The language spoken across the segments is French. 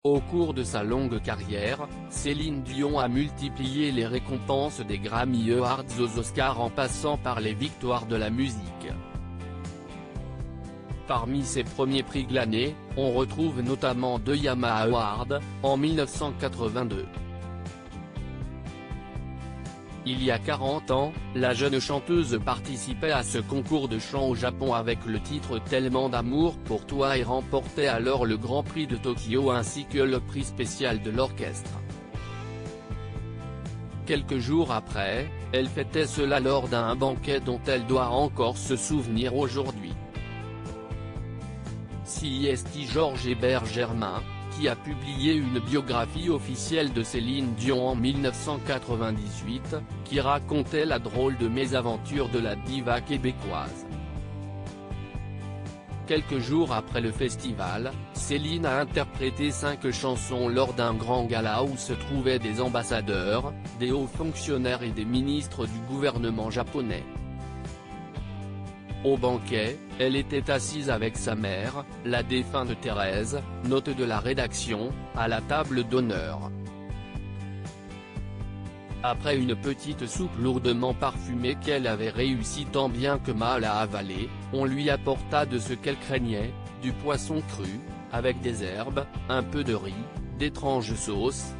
Au cours de sa longue carrière, Céline Dion a multiplié les récompenses des Grammy Awards aux Oscars en passant par les victoires de la musique. Parmi ses premiers prix de l'année, on retrouve notamment deux Yamaha Awards, en 1982. Il y a 40 ans, la jeune chanteuse participait à ce concours de chant au Japon avec le titre Tellement d'amour pour toi et remportait alors le Grand Prix de Tokyo ainsi que le prix spécial de l'orchestre. Quelques jours après, elle fêtait cela lors d'un banquet dont elle doit encore se souvenir aujourd'hui. C'est Georges Hébert Germain, qui a publié une biographie officielle de Céline Dion en 1998, qui racontait la drôle de mésaventure de la diva québécoise. Quelques jours après le festival, Céline a interprété 5 chansons lors d'un grand gala où se trouvaient des ambassadeurs, des hauts fonctionnaires et des ministres du gouvernement japonais. Au banquet, elle était assise avec sa mère, la défunte Thérèse, note de la rédaction, à la table d'honneur. Après une petite soupe lourdement parfumée qu'elle avait réussi tant bien que mal à avaler, on lui apporta de ce qu'elle craignait, du poisson cru, avec des herbes, un peu de riz, d'étranges sauces.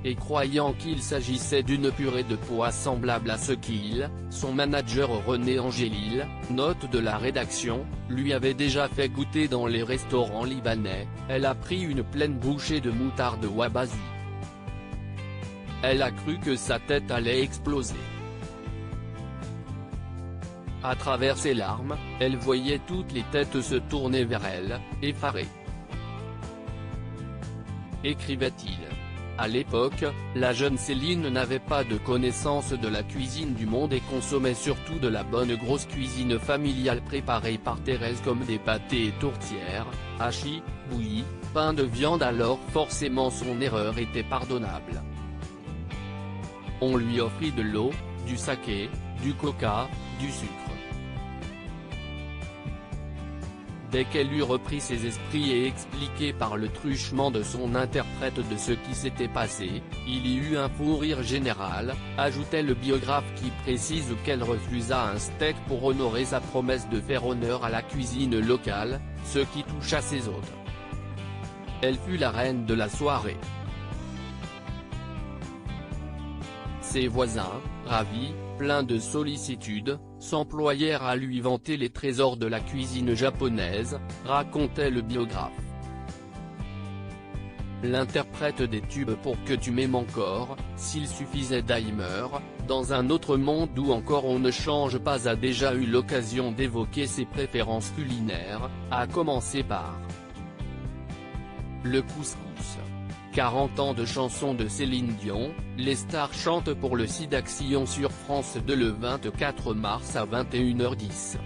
Et croyant qu'il s'agissait d'une purée de pois semblable à ce qu'il, son manager René Angélil, note de la rédaction, lui avait déjà fait goûter dans les restaurants libanais, elle a pris une pleine bouchée de moutarde wabazi. Elle a cru que sa tête allait exploser. À travers ses larmes, elle voyait toutes les têtes se tourner vers elle, effarées. Écrivait-il. À l'époque, la jeune Céline n'avait pas de connaissance de la cuisine du monde et consommait surtout de la bonne grosse cuisine familiale préparée par Thérèse comme des pâtés et tourtières, hachis, bouillis, pain de viande alors forcément son erreur était pardonnable. On lui offrit de l'eau, du saké, du coca, du sucre. Dès qu'elle eut repris ses esprits et expliqué par le truchement de son interprète de ce qui s'était passé, il y eut un fou rire général, ajoutait le biographe qui précise qu'elle refusa un steak pour honorer sa promesse de faire honneur à la cuisine locale, ce qui toucha ses hôtes. Elle fut la reine de la soirée. Ses voisins, ravis, pleins de sollicitude, s'employèrent à lui vanter les trésors de la cuisine japonaise, racontait le biographe. L'interprète des tubes Pour que tu m'aimes encore, S'il suffisait d'Aimer, Dans un autre monde où encore on ne change pas a déjà eu l'occasion d'évoquer ses préférences culinaires, à commencer par le couscous. 40 ans de chansons de Céline Dion, les stars chantent pour le Sidaction sur France 2 le 24 mars à 21h10.